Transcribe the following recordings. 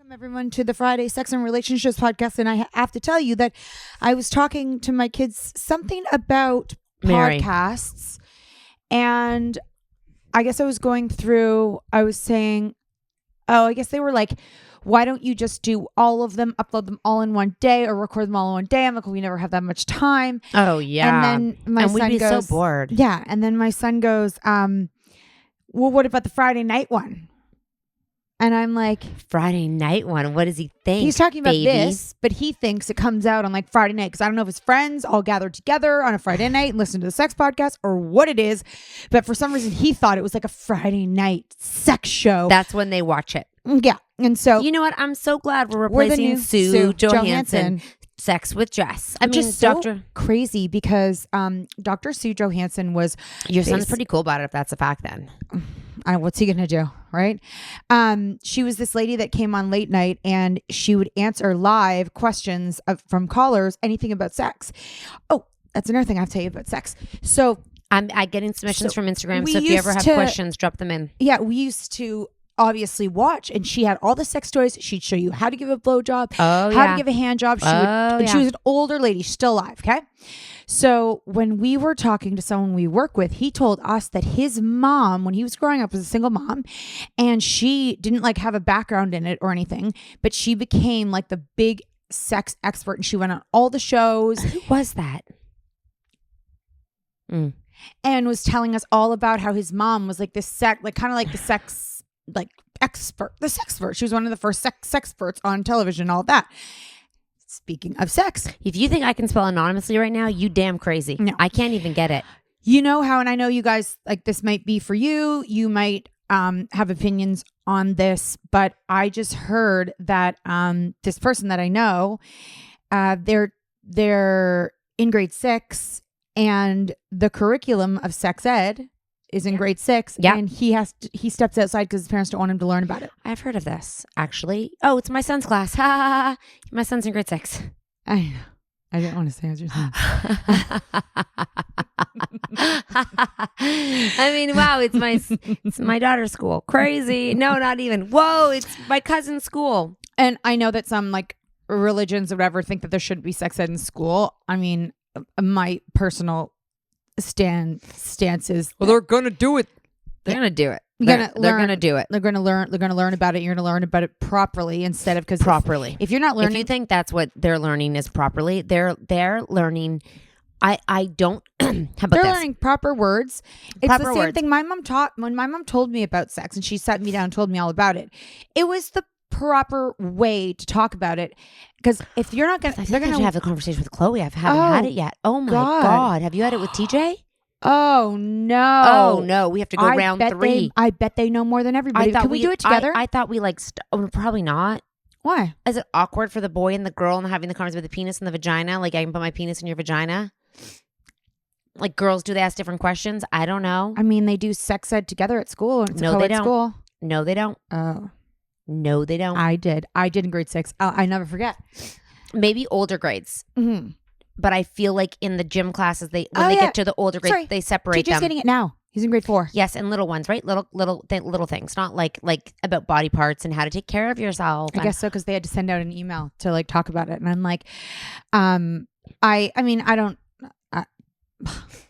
Welcome everyone to the Friday Sex and Relationships podcast. And I have to tell you that I was talking to my kids something about Mary. podcasts, and I guess I was saying, I guess they were like, why don't you just do all of them, upload them all in one day or record them all in one day? I'm like, we never have that much time. Oh, yeah. And then my son we'd be goes, so bored. Yeah. And then my son goes, well, what about the Friday night one? And I'm like, Friday night one. What does he think? he's talking about baby? this, but he thinks it comes out on like Friday night because I don't know if his friends all gathered together on a Friday night and listen to the sex podcast or what it is. But for some reason, he thought it was like a Friday night sex show. That's when they watch it. Yeah. And so, You know what? I'm so glad we're we're the replacing new Sue Johansson. Sex with Jess. I'm just so crazy because Dr. Sue Johansson was... Your son's pretty cool about it if that's a fact then. What's he gonna do, right? She was this lady that came on late night and she would answer live questions from callers, anything about sex. Oh, that's another thing I have to tell you about sex. So I'm getting submissions from Instagram, so if you ever have questions, drop them in. Yeah, we used to obviously watch, and she had all the sex toys. She'd show you how to give a blowjob, how to give a hand job. She was an older lady, she's still alive, okay? So when we were talking to someone we work with, he told us that his mom, when he was growing up, was a single mom, and she didn't like have a background in it or anything, but she became like the big sex expert, and she went on all the shows. Who was that? And was telling us all about how his mom was like this sex expert. She was one of the first sex experts on television, all that. Speaking of sex, If you think I can spell anonymously right now, you damn crazy. No. I can't even get it. you know how, and I know you guys, like, this might be for you. You might have opinions on this, but I just heard that this person that I know, they're in grade 6, and the curriculum of sex ed is in grade 6. Yeah. And he steps outside because his parents don't want him to learn about it. I've heard of this, actually. Oh, it's my son's class. Ha! My son's in grade 6. I know. I didn't want to say it was your son. I mean, wow, it's my daughter's school. Crazy. No, not even. Whoa, it's my cousin's school. And I know that some like religions or whatever think that there shouldn't be sex ed in school. I mean, my personal stance is, well, they're gonna do it. They're gonna do it. They're gonna do it. They're gonna learn about it. You're gonna learn about it properly instead of properly. If you're not learning, if you think that's what they're learning is properly, they're learning. I don't. How about they're this? learning proper words. It's Proper the same words. thing my mom taught when my mom told me about sex, and she sat me down and told me all about it. It was the proper way to talk about it, because if you're not gonna, they're gonna have the conversation with Chloe. I haven't had it yet. Oh my God. Have you had it with TJ? Oh no! We have to go round 3. I bet they know more than everybody. Can we do it together? I thought we probably not. Why? Is it awkward for the boy and the girl and having the conversation with the penis and the vagina? Like, I can put my penis in your vagina? Like, girls, do they ask different questions? I don't know. I mean, they do sex ed together at school. And it's No, a they co-ed don't. school. No, they don't. Oh. No, they don't. I did in grade 6. I never forget. Maybe older grades. Mm-hmm. But I feel like in the gym classes, they get to the older grades, they separate TJ's them. getting it now. He's in grade 4. Yes, and little ones, right? Little things, not like about body parts and how to take care of yourself. I guess so, because they had to send out an email to like talk about it, and I'm like, I mean, I don't,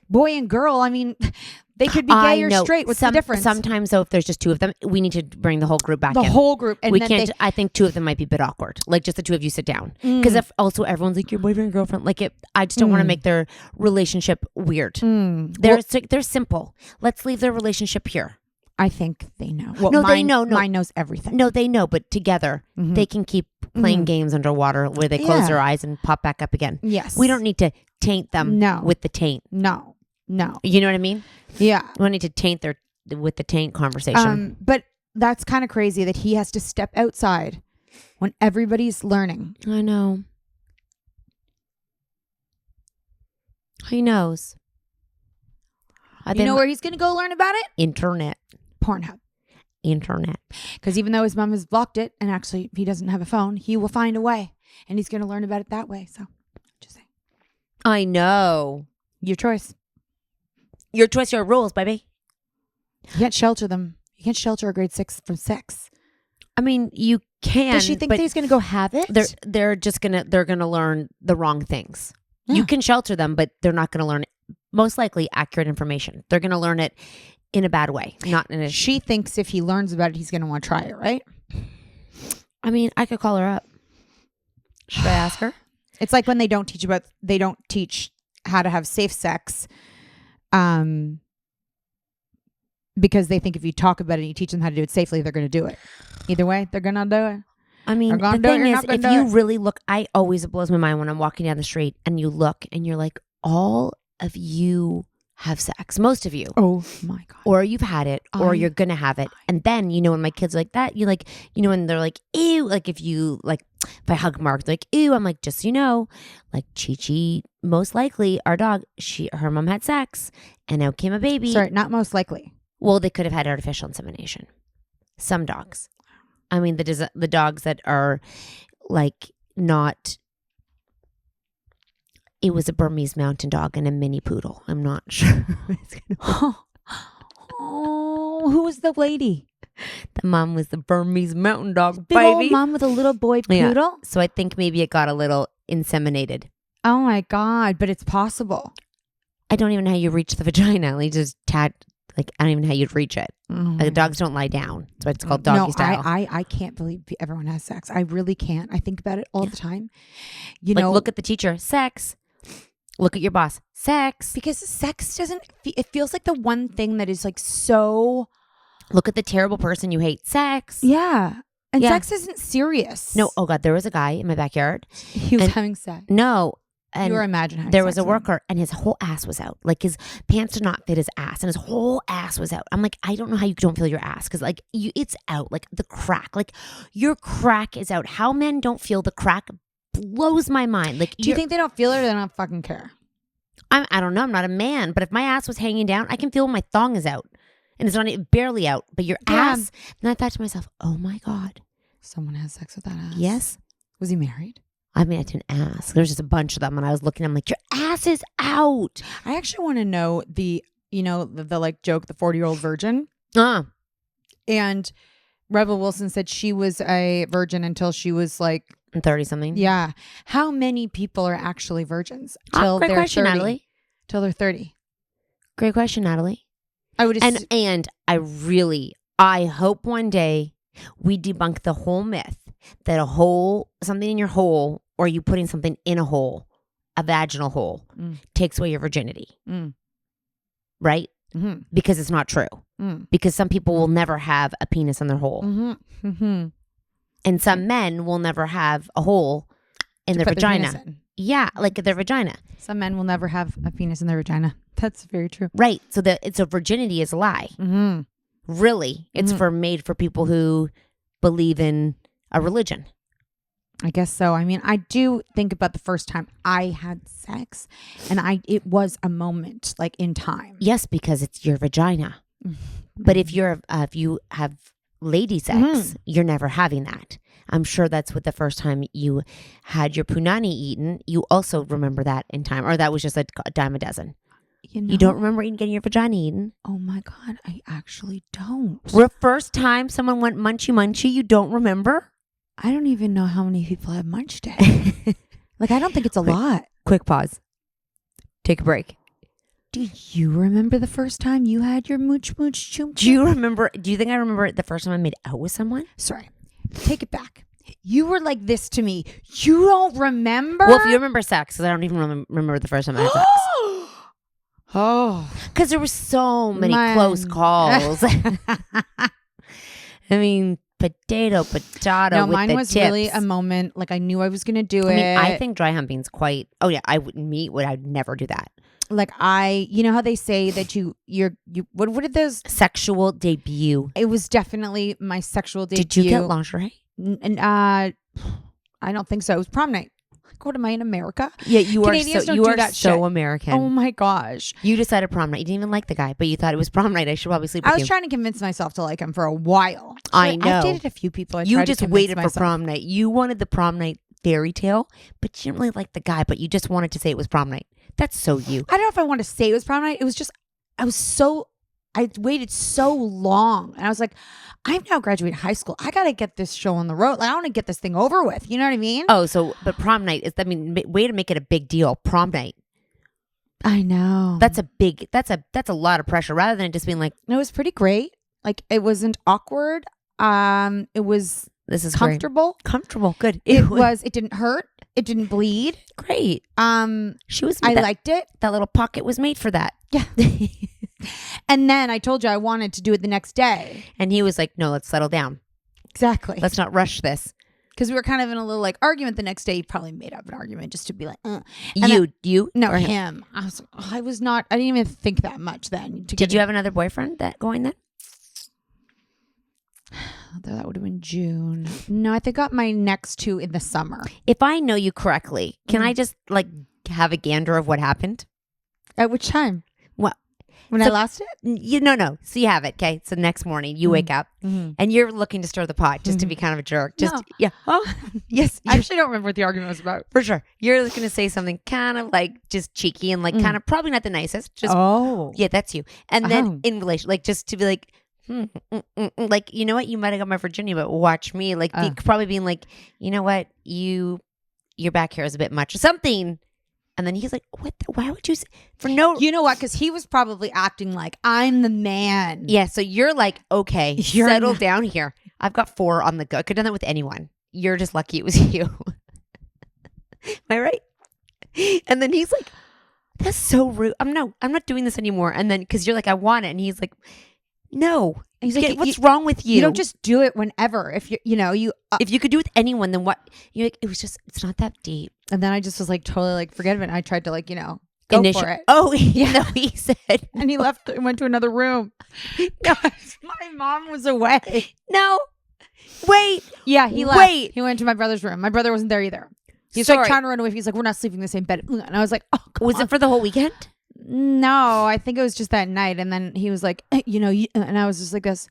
boy and girl. I mean, they could be gay or straight. What's the difference? Sometimes, though, if there's just 2 of them, we need to bring the whole group back. The in. whole group, and we then can't. I think 2 of them might be a bit awkward. Like, just the 2 of you sit down, because if also everyone's like your boyfriend and girlfriend, like I just don't want to make their relationship weird. They're simple. Let's leave their relationship here. I think they know. Well, no, they know. No. Mine knows everything. No, they know, but together they can keep playing games underwater where they close their eyes and pop back up again. Yes. We don't need to taint them with the taint. No. You know what I mean? Yeah. We don't need to taint with the taint conversation. But that's kind of crazy that he has to step outside when everybody's learning. I know. He knows. You know where he's going to go learn about it? Internet. Pornhub. Internet. Because even though his mom has blocked it, and actually he doesn't have a phone, he will find a way. And he's going to learn about it that way. So, just saying. I know. Your choice. Your choice, your rules, baby. You can't shelter them. You can't shelter a grade 6 from sex. I mean, you can. Does she think that he's going to go have it? They're going to learn the wrong things. Yeah. You can shelter them, but they're not going to learn most likely accurate information. They're going to learn it in a bad way, not in a. She thinks if he learns about it, he's going to want to try it, right? I mean, I could call her up. Should I ask her? It's like when they don't teach how to have safe sex, because they think if you talk about it and you teach them how to do it safely, they're going to do it. Either way, they're going to do it. I mean, the thing is, if you really look, it always blows my mind when I'm walking down the street and you look and you're like, all of you have sex. Most of you. Oh my God. Or you've had it, or you're going to have it. And then, when my kids are like that, you like, when they're like, ew, like if I hug Mark, they're like, ew, I'm like, just so you know, like Chi-Chi, most likely our dog, her mom had sex and out came a baby. Sorry, not most likely. Well, they could have had artificial insemination. Some dogs. I mean, the dogs that are like not. It was a Burmese mountain dog and a mini poodle. I'm not sure. Oh, who was the lady? The mom was the Burmese mountain dog, Big baby. old mom with a little boy poodle. Yeah. So I think maybe it got a little inseminated. Oh my God! But it's possible. I don't even know how you reach the vagina. Like just I don't even know how you'd reach it. Like, dogs don't lie down. That's why it's called doggy style. I can't believe everyone has sex. I really can't. I think about it all the time. Look at the teacher. Sex. Look at your boss. Sex. Because sex it feels like the one thing that is like so. Look at the terrible person you hate. Sex. Yeah. And sex isn't serious. No. Oh God, there was a guy in my backyard. He was having sex. No. And you were imagining there was a worker and his whole ass was out. Like his pants did not fit his ass and his whole ass was out. I'm like, I don't know how you don't feel your ass because like it's out. Like the crack, like your crack is out. How men don't feel the crack blows my mind. Like, do you think they don't feel it or they don't fucking care? I don't know. I'm not a man, but if my ass was hanging down, I can feel when my thong is out and it's not barely out, but your ass. And I thought to myself, oh my God, someone has sex with that ass. Yes. Was he married? I mean, I didn't ask. There's just a bunch of them, and I was looking. I'm like, your ass is out. I actually want to know the like joke, the 40-year-old virgin. And Rebel Wilson said she was a virgin until she was like 30 something. Yeah. How many people are actually virgins till great they're question, 30? Natalie. Till they're 30. Great question, Natalie. I would and I hope one day we debunk the whole myth that something in your hole, or you putting something in a hole, a vaginal hole, takes away your virginity. Right? Mm-hmm. Because it's not true. Because some people will never have a penis in their hole. Mm-hmm. Mm-hmm. And some men will never have a hole in their vagina. Yeah, like their vagina. Some men will never have a penis in their vagina. That's very true. Right. So a virginity is a lie. Mm-hmm. Really. It's made for people who believe in a religion. I guess so. I mean, I do think about the first time I had sex, and it was a moment, like in time. Yes, because it's your vagina. Mm-hmm. But if you have lady sex, you're never having that. I'm sure that's what the first time you had your punani eaten, you also remember that in time, or that was just a dime a dozen. You don't remember getting your vagina eaten? Oh my God, I actually don't. The first time someone went munchy munchy, you don't remember? I don't even know how many people have munch day. Like, I don't think it's a lot. Quick pause. Take a break. Do you remember the first time you had your mooch mooch choom? Do you think I remember the first time I made out with someone? Sorry. Take it back. You were like this to me. You don't remember? Well, if you remember sex, because I don't even remember the first time I had sex. Oh. Because there were so many close calls. I mean, potato no, with mine the was tips. really a moment. Like, I knew I was going to do it. I mean, I think dry humping's quite. Oh yeah, I'd never do that. Like, you know how they say that what did those sexual debut? It was definitely my sexual debut. Did you get lingerie? And I don't think so. It was prom night. What am I in America? Yeah, you Canadians are don't do that so shit. American. Oh my gosh! You decided prom night. You didn't even like the guy, but you thought it was prom night. I should probably sleep with you. I was trying to convince myself to like him for a while. I know. I've dated a few people. You just waited for prom night. You wanted the prom night fairy tale, but you didn't really like the guy, but you just wanted to say it was prom night. That's so you. I don't know if I want to say it was prom night. It was just I was so I waited so long. And I was like, I'm now graduating high school. I got to get this show on the road. Like, I want to get this thing over with. You know what I mean? Oh, but prom night way to make it a big deal. Prom night. I know. That's a lot of pressure rather than just being like, it was pretty great. Like, it wasn't awkward. It was comfortable. Great. Comfortable. Good. It didn't hurt. It didn't bleed. Great. I liked it. That little pocket was made for that. Yeah. And then I told you I wanted to do it the next day. And he was like, no, let's settle down. Exactly. Let's not rush this. Because we were kind of in a little like argument the next day. He probably made up an argument just to be like, You? No, him. I didn't even think that much then. Did you have another boyfriend going then? That would have been June. No, I think I got my next two in the summer. If I know you correctly, can I just like have a gander of what happened? At which time? What? When I lost it? No. So you have it, okay? So next morning you wake up and you're looking to stir the pot just to be kind of a jerk. Yeah. Oh, yes. I actually don't remember what the argument was about. For sure. You're looking to say something kind of like just cheeky and like kind of probably not the nicest. Just, yeah, that's you. And then in relation, like just to be like, like, you know what? You might have got my virginity, but watch me. Like probably being like, you know what? Your back hair is a bit much or something. And then he's like, what? Why would you say for no? You know what? Because he was probably acting like I'm the man. Yeah. So you're like, okay, settle down here. I've got 4 on the go. I could have done that with anyone. You're just lucky it was you. Am I right? And then he's like, that's so rude. I'm not doing this anymore. And then because you're like, I want it. And he's like, no. And he's like, what's wrong with you? You don't just do it whenever. If if you could do it with anyone, then what? You're like, it's not that deep. And then I just was like, totally like, forget it. And I tried to like, go for it. Oh, yeah. No, he said. And he left and went to another room. No, my mom was away. No. Wait. Yeah, he left. Wait. He went to my brother's room. My brother wasn't there either. He's like trying to run away. He's like, we're not sleeping in the same bed. And I was like, oh, was it for the whole weekend? No, I think it was just that night. And then he was like, and I was just like this.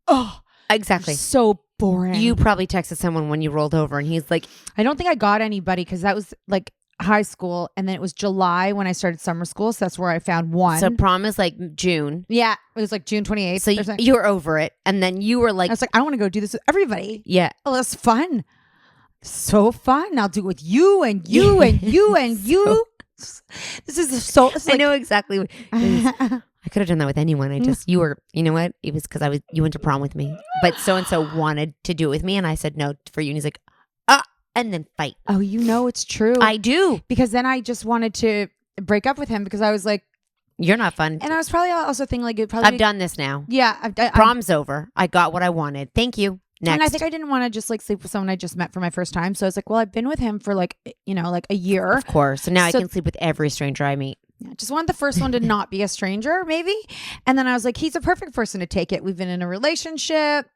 Oh, exactly. So boring. You probably texted someone when you rolled over and he's like, I don't think I got anybody because that was like high school. And then it was July when I started summer school. So that's where I found one. So prom is like June. Yeah. It was like June 28th. So you were over it. And then you were like, I was like, I want to go do this with everybody. Yeah. Oh, that's fun. So fun. I'll do it with you and you and you and you. I know exactly. I could have done that with anyone. You were, you know what? It was because you went to prom with me, but so-and-so wanted to do it with me. And I said no for you. And he's like, and then fight. Oh, it's true. I do. Because then I just wanted to break up with him because I was like, you're not fun. And I was probably also thinking like, I've done this now. Yeah. Prom's over. I got what I wanted. Thank you. Next. And I think I didn't want to just like sleep with someone I just met for my first time. So I was like, well, I've been with him for like, like a year. Of course. So now I can sleep with every stranger I meet. Yeah, just wanted the first one to not be a stranger, maybe. And then I was like, he's a perfect person to take it. We've been in a relationship.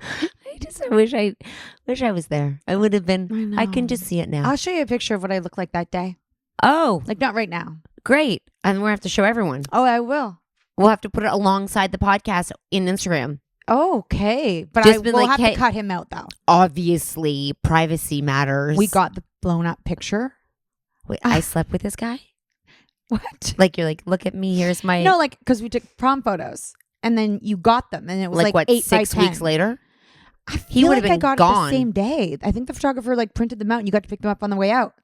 I wish I was there. I would have been. I can just see it now. I'll show you a picture of what I looked like that day. Oh. Like not right now. Great. And we'll have to show everyone. Oh, I will. We'll have to put it alongside the podcast in Instagram. Okay. But we'll have to cut him out though. Obviously, privacy matters. We got the blown up picture. Wait, I slept with this guy? What? Like you're like, look at me, here's my... No, like, because we took prom photos and then you got them and it was like what, 8 by 10. 6 weeks later? He would have been gone. I got it the same day. I think the photographer like printed them out and you got to pick them up on the way out.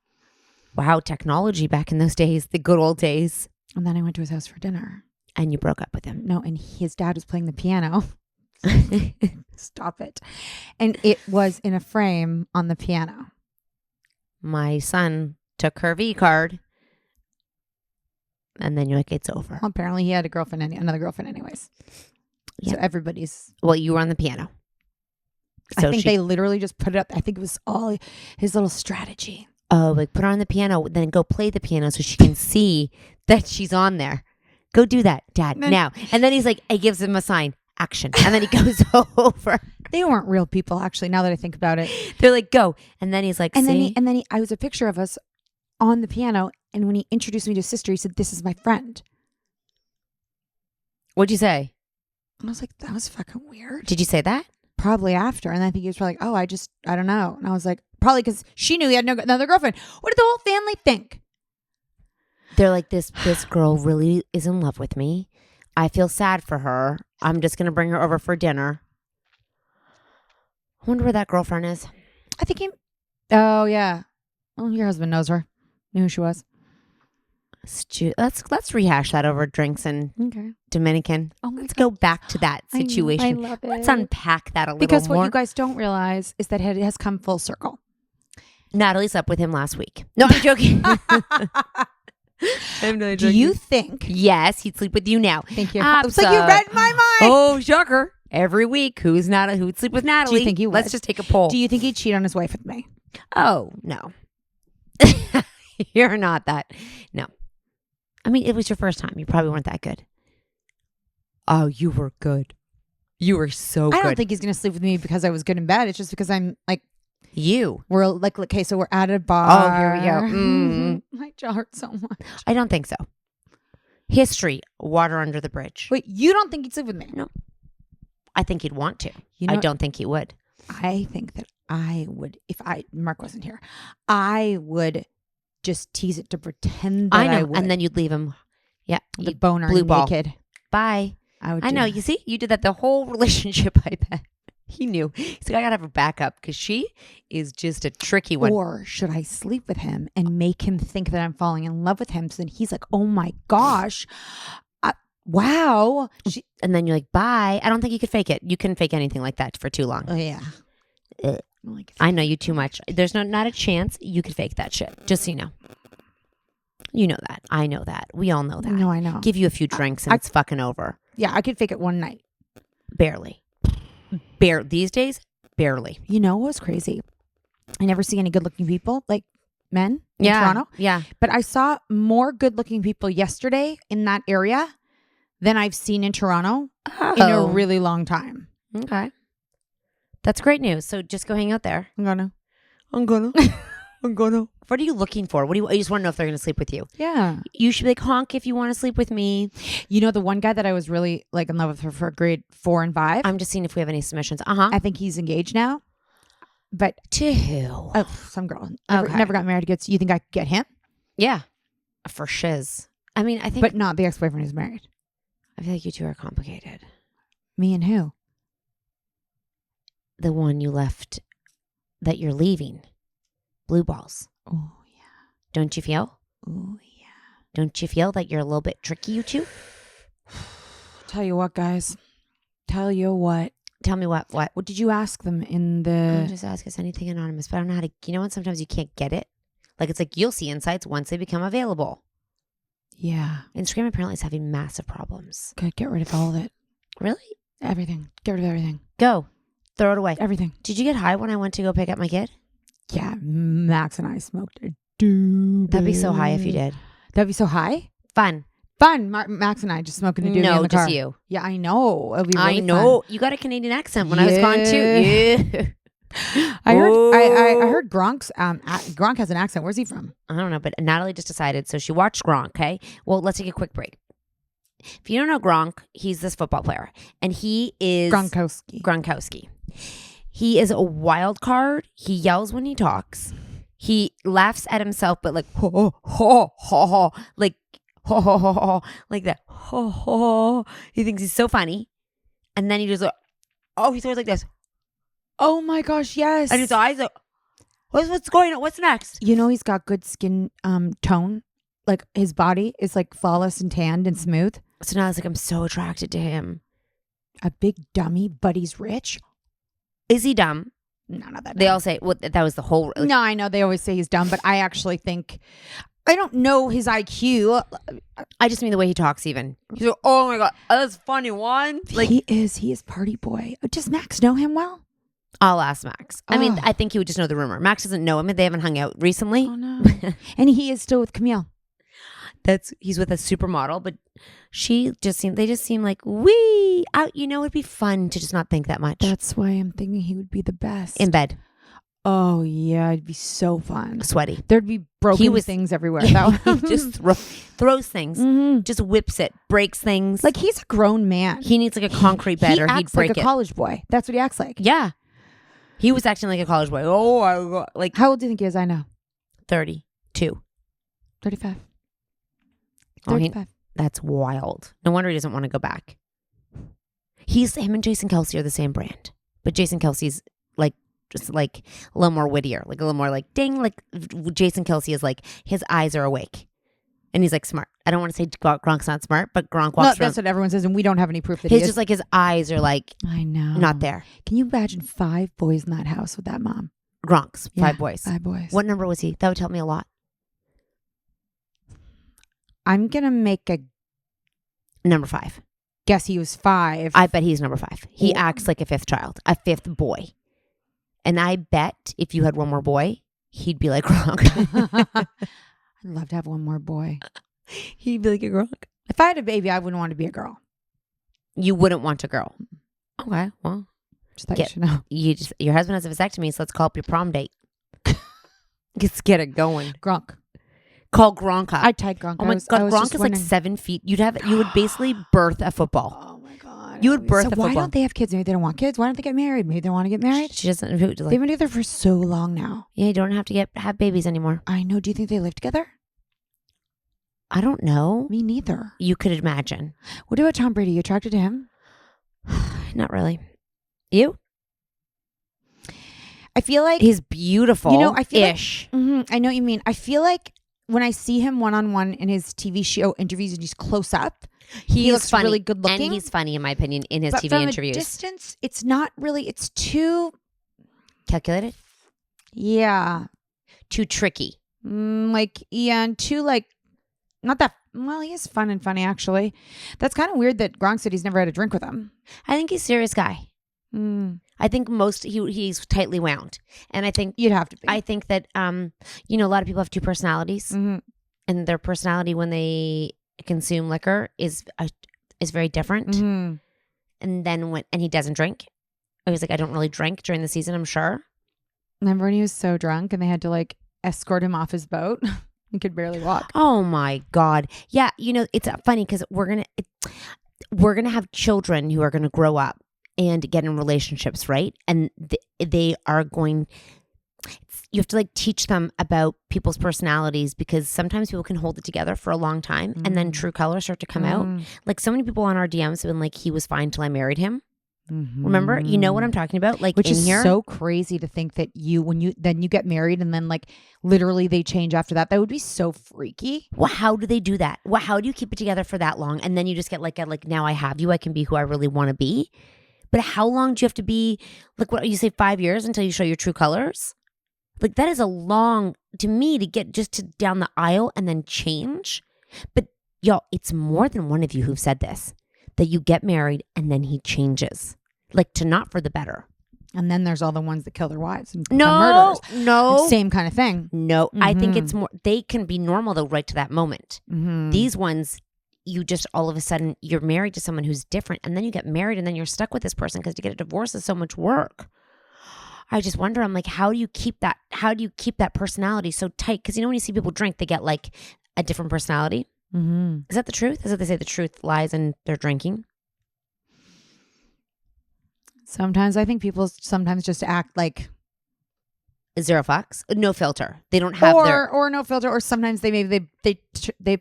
Wow, technology back in those days, the good old days. And then I went to his house for dinner. And you broke up with him? No, and his dad was playing the piano. Stop it. And it was in a frame on the piano. My son took her V card. And then you're like, it's over. Well, apparently he had another girlfriend anyways. Yeah. So everybody's... Well, you were on the piano. So I think they literally just put it up. I think it was all his little strategy. Oh, like put her on the piano, then go play the piano so she can see that she's on there. Go do that, Dad, now. And then he's like, he gives him a sign, action. And then he goes over. They weren't real people, actually, now that I think about it. They're like, go. And then he's like, I was a picture of us on the piano. And when he introduced me to his sister, he said, this is my friend. What'd you say? And I was like, that was fucking weird. Did you say that? Probably after. And I think he was probably like, oh, I don't know. And I was like, probably because she knew he had another girlfriend. What did the whole family think? They're like, this girl really is in love with me. I feel sad for her. I'm just going to bring her over for dinner. I wonder where that girlfriend is. I think oh, yeah. Well, your husband knows her. Knew who she was. Let's rehash that over drinks and Dominican. Let's go back to that situation. I love it. Let's unpack that a little more. Because what you guys don't realize is that it has come full circle. Natalie slept with him last week. No, I'm joking. I'm not joking. Do you think? Yes, he'd sleep with you now. Thank you. It's like you read my mind. Oh, shocker. Every week, who would sleep with Natalie? Do you think he would? Let's just take a poll. Do you think he'd cheat on his wife with me? Oh, no. You're not that. No. I mean, it was your first time. You probably weren't that good. Oh, you were good. You were so good. I don't think he's going to sleep with me because I was good in bed. It's just because I'm like... We're like, okay, so we're at a bar. Oh, here we go. My jaw hurts so much. I don't think so. History, water under the bridge. Wait, you don't think he'd sleep with me? No. I think he'd want to. I don't think he would. I think that I would, if Mark wasn't here, I would just tease it to pretend that I would. And then you'd leave him. Yeah. The boner blue ball. naked. Bye. I know. You see, you did that the whole relationship, I bet. He knew. He's like, I got to have her back up because she is just a tricky one. Or should I sleep with him and make him think that I'm falling in love with him? So then he's like, oh my gosh. Wow. And then you're like, bye. I don't think you could fake it. You couldn't fake anything like that for too long. Oh, yeah. I know you too much. There's not a chance you could fake that shit. Just so you know. You know that. I know that. We all know that. No, I know. Give you a few drinks and it's fucking over. Yeah, I could fake it one night. Barely. These days, barely. You know what's crazy? I never see any good-looking people, like men in Toronto. Yeah. But I saw more good-looking people yesterday in that area than I've seen in Toronto in a really long time. Okay. That's great news. So just go hang out there. I'm gonna. What are you looking for? You just want to know if they're going to sleep with you. Yeah. You should be like, honk if you want to sleep with me. You know, the one guy that I was really like in love with her for grade 4 and 5. I'm just seeing if we have any submissions. I think he's engaged now. But to who? Oh, some girl. Never got married. You think I could get him? Yeah. For shiz. I mean, I think. But not the ex-boyfriend who's married. I feel like you two are complicated. Me and who? The one you left that you're leaving. Blue balls. Oh, yeah. Don't you feel? Oh, yeah. Don't you feel that you're a little bit tricky, you two? Tell you what, guys. Tell you what. Tell me what? What did you ask them in the... Just ask us anything anonymous, but I don't know how to... You know when sometimes you can't get it? Like, it's like you'll see insights once they become available. Yeah. Instagram apparently is having massive problems. Good. Get rid of all of it. Really? Everything. Get rid of everything. Go. Throw it away. Everything. Did you get high when I went to go pick up my kid? Yeah. Max and I smoked a doobie. That'd be so high if you did. That'd be so high? Fun. Max and I just smoking a doobie in the car. No, just you. Yeah, I know. It'll be really I know. fun. You got a Canadian accent when I was gone too. Yeah. I heard Gronk has an accent. Where's he from? I don't know, but Natalie just decided, so she watched Gronk, okay? Well, let's take a quick break. If you don't know Gronk, he's this football player, and he is... Gronkowski. He is a wild card. He yells when he talks. He laughs at himself, but like, ho, ho, ho, ho, like, ho, ho, ho, ho, like that. Ho, ho, ho. He thinks he's so funny. And then he just like, he's always like this. Oh my gosh, yes. And his eyes are, what's going on? What's next? You know, he's got good skin tone. Like his body is like flawless and tanned and smooth. So now it's like, I'm so attracted to him. A big dummy, but he's rich. Is he dumb? No, not that dumb. They all say, that was the whole... No, I know. They always say he's dumb, but I actually think... I don't know his IQ. I just mean the way he talks even. He's like, oh my God, that's funny one. Like, he is party boy. Does Max know him well? I'll ask Max. I mean, I think he would just know the rumor. Max doesn't know him. They haven't hung out recently. Oh no. And he is still with Camille. He's with a supermodel, but they just seem like, it'd be fun to just not think that much. That's why I'm thinking he would be the best. In bed. Oh yeah, it'd be so fun. Sweaty. There'd be broken things everywhere. He just throws things, just whips it, breaks things. Like he's a grown man. He needs like a concrete bed or he'd break like a college boy. That's what he acts like. Yeah. He was acting like a college boy. Like how old do you think he is? I know. 32. 35. Oh, That's wild. No wonder he doesn't want to go back. Him and Jason Kelce are the same brand, but Jason Kelce's like just like a little more wittier, like a little more like ding. Like Jason Kelce is like his eyes are awake, and he's like smart. I don't want to say Gronk's not smart, but Gronk walks around. That's what everyone says, and we don't have any proof that he's just like his eyes are like I know not there. Can you imagine 5 boys in that house with that mom? Gronk's 5 boys. 5 boys. What number was he? That would tell me a lot. I'm gonna make a number 5. Guess he was 5. I bet he's number 5. He acts like a 5th child, a 5th boy. And I bet if you had one more boy, he'd be like Gronk. I'd love to have one more boy. He'd be like a Gronk. If I had a baby, I wouldn't want to be a girl. You wouldn't want a girl. Okay, well. Just thought you should know. Your husband has a vasectomy, so let's call up your prom date. Let's get it going. Gronk. Call Gronk up. I'd take Gronk. Oh my God, Gronk is like 7 feet. You would basically birth a football. Oh my God. You would birth a football. Why don't they have kids? Maybe they don't want kids. Why don't they get married? Maybe they want to get married. She doesn't. They've been together for so long now. Yeah, you don't have to have babies anymore. I know. Do you think they live together? I don't know. Me neither. You could imagine. What about Tom Brady? You attracted to him? Not really. You? I feel like he's beautiful. You know, I feel ish. Like, I know what you mean. I feel like when I see him one-on-one in his TV show interviews and he's close up, he looks funny, really good looking. And he's funny, in my opinion, in his TV from interviews. A distance, it's not really. It's too calculated. Yeah, too tricky. And too not that. Well, he is fun and funny actually. That's kind of weird that Gronk said he's never had a drink with him. I think he's a serious guy. I think he's tightly wound, and I think you'd have to be. I think that a lot of people have 2 personalities, and their personality when they consume liquor is very different. And then he doesn't drink. I was like, I don't really drink during the season. I'm sure. Remember when he was so drunk and they had to escort him off his boat? He could barely walk. Oh my God! Yeah, it's funny because we're gonna have children who are gonna grow up and get in relationships, right? And they are going. You have to teach them about people's personalities because sometimes people can hold it together for a long time and then true colors start to come out. Like so many people on our DMs have been like, he was fine till I married him. Remember? You know what I'm talking about? Which is so crazy to think that when you get married and then literally they change after that. That would be so freaky. Well, how do they do that? Well, how do you keep it together for that long? And then you just get now I have you, I can be who I really want to be. But how long do you have to be, what you say, 5 years until you show your true colors? That is a long, to me, to get just to down the aisle and then change. But y'all, it's more than one of you who've said this, that you get married and then he changes, to not for the better. And then there's all the ones that kill their wives and murderers. No. Same kind of thing. No, I think it's more, they can be normal though, right to that moment. These ones, you just all of a sudden you're married to someone who's different and then you get married and then you're stuck with this person because to get a divorce is so much work. I just wonder, I'm how do you keep that personality so tight? Because when you see people drink, they get a different personality. Is that the truth? Is that they say the truth lies in their drinking? Sometimes I think people just act like zero fucks, no filter. They don't have or no filter, or sometimes they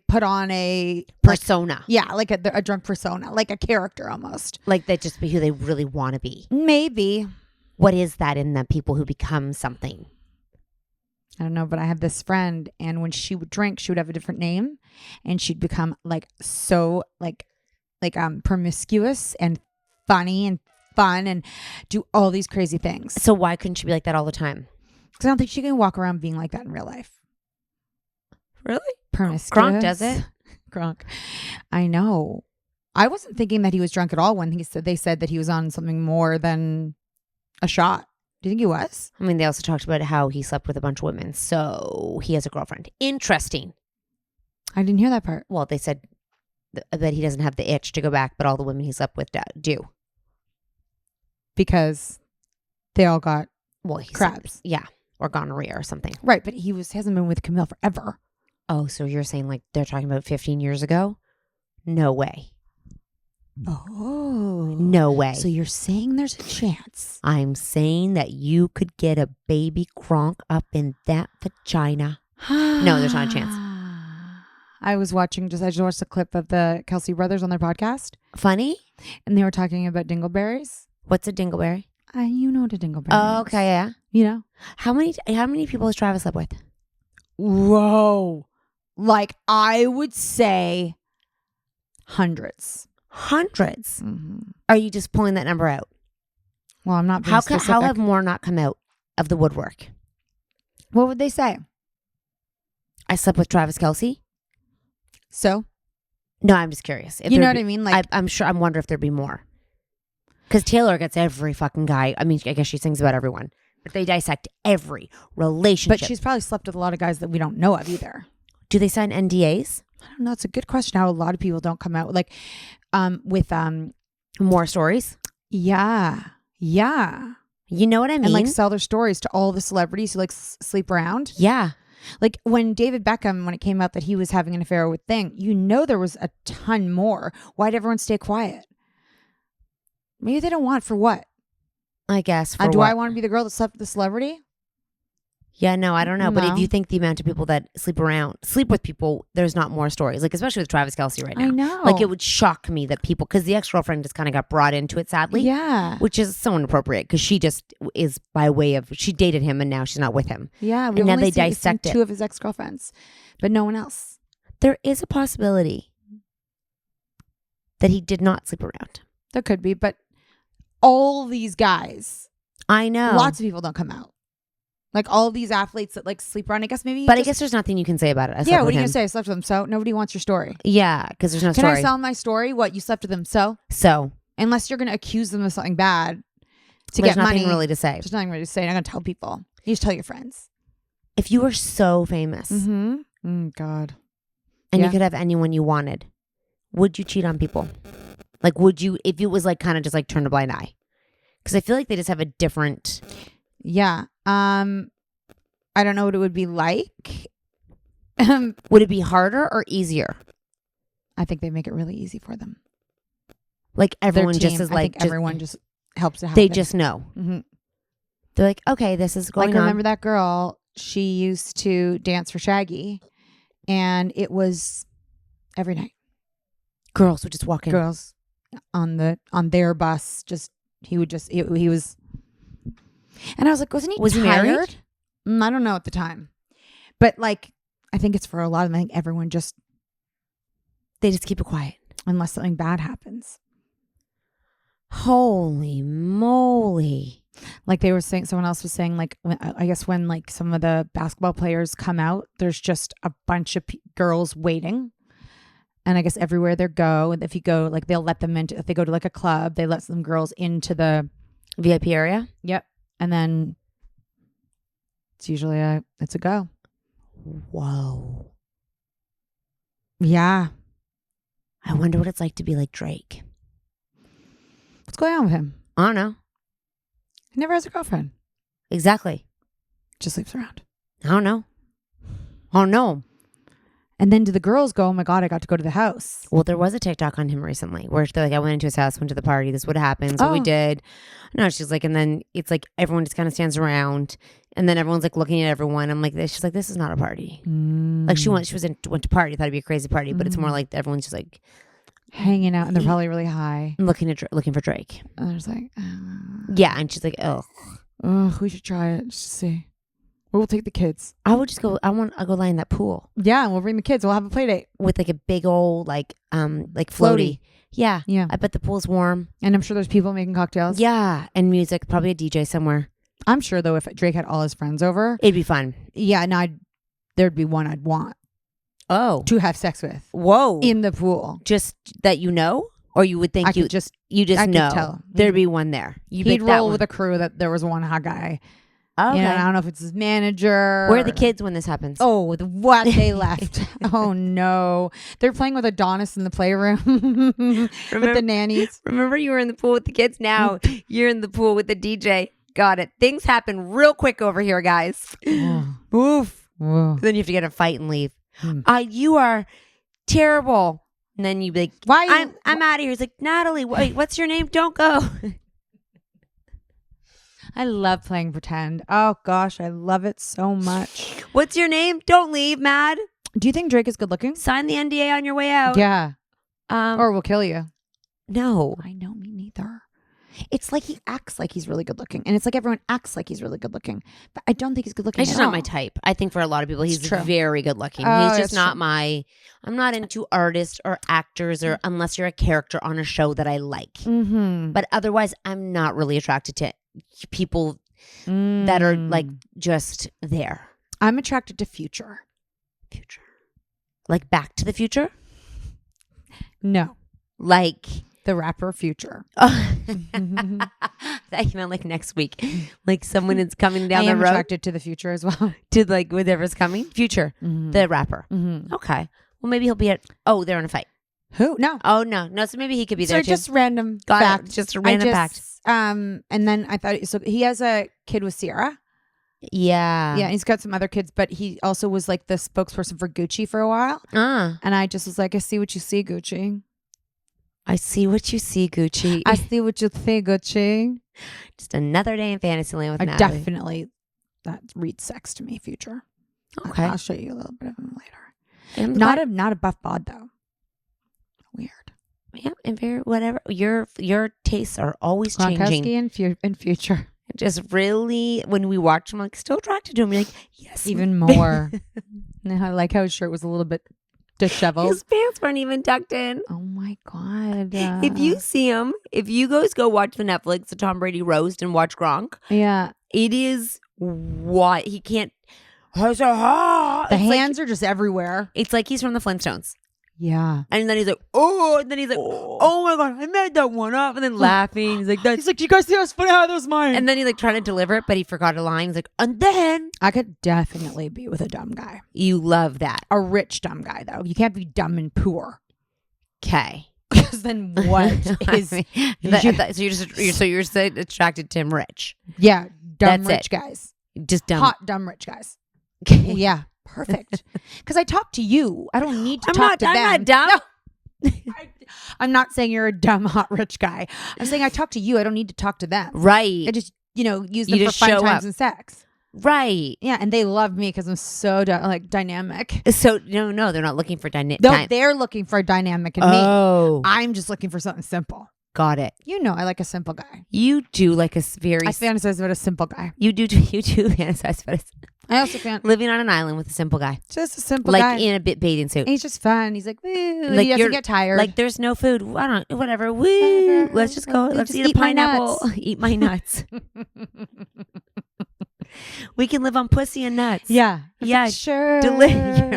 put on a persona. A drunk persona, like a character almost. They just be who they really want to be. Maybe. What is that in the people who become something? I don't know, but I have this friend, and when she would drink, she would have a different name, and she'd become so promiscuous and funny and fun and do all these crazy things. So why couldn't she be like that all the time? Because I don't think she can walk around being like that in real life. Really? Promiscuous. Gronk does it. Gronk. I know. I wasn't thinking that he was drunk at all when they said that he was on something more than a shot. Do you think he was? I mean, they also talked about how he slept with a bunch of women. So he has a girlfriend. Interesting. I didn't hear that part. Well, they said that he doesn't have the itch to go back, but all the women he slept with do. Because they all got crabs. Yeah. Or gonorrhea or something. Right. But he hasn't been with Camille forever. Oh, so you're saying they're talking about 15 years ago? No way. Oh. No way. So you're saying there's a chance. I'm saying that you could get a baby Gronk up in that vagina. No, there's not a chance. I just watched a clip of the Kelsey brothers on their podcast. Funny? And they were talking about dingleberries. What's a dingleberry? You know what a dingleberry Oh, is. okay, yeah. You know? How many people has Travis slept with? Whoa. Like, I would say hundreds. Hundreds? Mm-hmm. Are you just pulling that number out? Well, I'm not being specific. How have more not come out of the woodwork? What would they say? I slept with Travis Kelce. So? No, I'm just curious. You know what I mean? Like, I'm sure. I'm wondering if there'd be more. Because Taylor gets every fucking guy. I mean, I guess she sings about everyone. But they dissect every relationship. but she's probably slept with a lot of guys that we don't know of either. Do they sign NDAs? I don't know. It's a good question. How a lot of people don't come out like with more stories. Yeah. You know what I mean? And like sell their stories to all the celebrities who like sleep around. Yeah. Like when David Beckham, when it came out that he was having an affair with Thing, there was a ton more. Why'd everyone stay quiet? Maybe they don't want for what? I guess. Do I want to be the girl that slept with the celebrity? Yeah, no, I don't know. No. But if you think the amount of people that sleep with people, there's not more stories. Like, especially with Travis Kelce right now. I know. Like, it would shock me that people, because the ex-girlfriend just kind of got brought into it, sadly. Yeah. Which is so inappropriate because she just is by way of, she dated him and now she's not with him. Yeah. And now they dissect it. 2 of his ex-girlfriends, but no one else. There is a possibility that he did not sleep around. There could be, but all these guys, I know. lots of people don't come out. Like all these athletes that like sleep around, I guess maybe. But I guess there's nothing you can say about it. What are you going to say? I slept with them, so nobody wants your story. Yeah, because there's no Can story. I sell my story? What, you slept with them, so? So. Unless you're going to accuse them of something bad to There's get money. nothing really to say. There's nothing really to say. I'm going to tell people. You just tell your friends. If you were so famous God. and you could have anyone you wanted, would you cheat on people? Like, would you, if it was like kind of just like turn a blind eye? Because I feel like they just have a different. Yeah. I don't know what it would be like. Would it be harder or easier? I think they make it really easy for them. Like everyone Their just team, is like, everyone just helps it happen. They just know. Mm-hmm. They're like, okay, this is going on. Remember that girl? She used to dance for Shaggy, and it was every night. Girls would just walk in. Girls on their bus. He was. And I was like, was he married? Tired? I don't know at the time, but like, I think it's for a lot of them. I think everyone they just keep it quiet unless something bad happens. Holy moly! Like they were saying, someone else was saying, like, I guess when like some of the basketball players come out, there's just a bunch of girls waiting. And I guess everywhere they go, and if you go, like they'll let them into, if they go to like a club, they let some girls into the VIP area. Yep. And then it's usually it's a go. Whoa. Yeah. I wonder what it's like to be like Drake. What's going on with him? I don't know. He never has a girlfriend. Exactly. Just sleeps around. I don't know. Oh no. And then do the girls go, oh my God, I got to go to the house? Well, there was a TikTok on him recently where they're like, I went into his house, went to the party. This would happen. So we did. No, she's like, and then it's like everyone just kind of stands around. And then everyone's like looking at everyone. I'm like, she's like, this is not a party. Like went to party. Thought it'd be a crazy party, but it's more like everyone's just like hanging out, and they're probably really high, looking for Drake. And there's like, yeah, and she's like, oh, we should try it just to see. We'll take the kids. I would just go. I'll go lie in that pool. Yeah, and we'll bring the kids. We'll have a play date with like a big old like floaty. Yeah. I bet the pool's warm, and I'm sure there's people making cocktails. Yeah, and music. Probably a DJ somewhere. I'm sure though, if Drake had all his friends over, it'd be fun. Yeah, and there'd be one I'd want. Oh, to have sex with. Whoa, in the pool. Just that or you would think I just know. Tell. There'd be one there. He'd roll with a crew that there was one hot guy. Okay. You know, I don't know if it's his manager. Where are the kids when this happens? Oh, what they left. Oh no, they're playing with Adonis in the playroom with the nannies. Remember, you were in the pool with the kids. Now you're in the pool with the DJ. Got it. Things happen real quick over here, guys. Oof. Whoa. Then you have to get a fight and leave. You are terrible. And then you be like, why? I'm out of here. He's like, Natalie, wait, what's your name? Don't go. I love playing pretend. Oh gosh, I love it so much. What's your name? Don't leave, Mad. Do you think Drake is good looking? Sign the NDA on your way out. Yeah. Or we'll kill you. No. I know, me neither. It's like he acts like he's really good looking. And it's like everyone acts like he's really good looking. But I don't think he's good looking. He's just not my type. I think for a lot of people, he's very good looking. He's just not I'm not into artists or actors or unless you're a character on a show that I like. Mm-hmm. But otherwise, I'm not really attracted to people that are like just there. I'm attracted to Future. Like Back to the Future? No. Like the rapper Future. That you meant like next week. Like someone is coming down the road. I am attracted to the future as well. To like whatever's coming? Future. The rapper. Okay. Well, maybe he'll be at... Oh, they're in a fight. Who? No. Oh, no. No, so maybe he could be there too. Just random fact. Just a random fact. And then I thought... So he has a kid with Sierra. Yeah. Yeah, he's got some other kids, but he also was like the spokesperson for Gucci for a while. And I just was like, I see what you see, Gucci. I see what you see, Gucci. I see what you see, Gucci. Just another day in Fantasyland with Natalie. Definitely, that reads sex to me, Future. Okay. I'll show you a little bit of him later. Not a buff bod though. Weird. Yeah, and very whatever. Your tastes are always changing. Gronkowski and Future. Just really, when we watch him, like still attracted to him. You're like, yes, even more. I like how his shirt was a little bit disheveled. His pants weren't even tucked in. Oh my God. If you see him, if you guys go watch the Netflix, the Tom Brady roast and watch Gronk. Yeah. It is what he can't. The hands are just everywhere. It's like he's from the Flintstones. Yeah. And then he's like, oh, and then he's like, oh my God, I made that one up. And then laughing. He's like, do you guys see how funny how that was mine? And then he's like trying to deliver it, but he forgot a line. He's like, and then. I could definitely be with a dumb guy. You love that. A rich dumb guy, though. You can't be dumb and poor. Okay. Because then what is. So you're so attracted to him rich. Yeah. Dumb rich guys. Just dumb. Hot, dumb rich guys. Yeah. Perfect. Because I talk to you. I don't need to talk to them. I'm not dumb. No. I'm not saying you're a dumb, hot, rich guy. I'm saying I talk to you. I don't need to talk to them. Right. I just, use them for fun times and sex. Right. Yeah. And they love me because I'm so dynamic. So, no, they're not looking for dynamic. No, they're looking for a dynamic in me. I'm just looking for something simple. Got it. I like a simple guy. You do like a very... I fantasize about a simple guy. You do fantasize about I also living on an island with a simple guy. Just a simple guy. Like in a bathing suit. He's just fun. He's like, woo. Like he doesn't get tired. Like there's no food. Whatever. Woo. Let's just go. Let's eat a pineapple. Eat my nuts. We can live on pussy and nuts. Yeah. Yeah. Sure.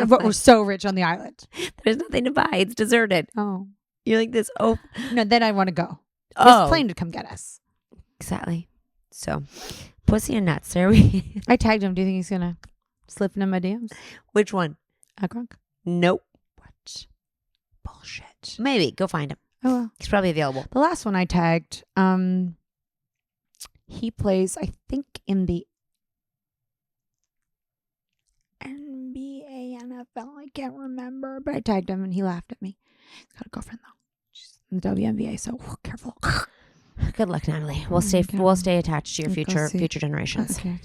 But we're so rich on the island. There's nothing to buy. It's deserted. Oh. You're like this. Oh. No, then I want to go. There's a plane to come get us. Exactly. So, pussy and nuts. There we. I tagged him. Do you think he's gonna slip into my DMs? Which one? Gronk. Nope. What? Bullshit. Maybe go find him. Oh well. He's probably available. The last one I tagged. He plays, I think, in the NBA, NFL. I can't remember, but I tagged him and he laughed at me. He's got a girlfriend though. She's in the WNBA, so careful. Good luck, Natalie. We'll stay attached to your future generations. Okay.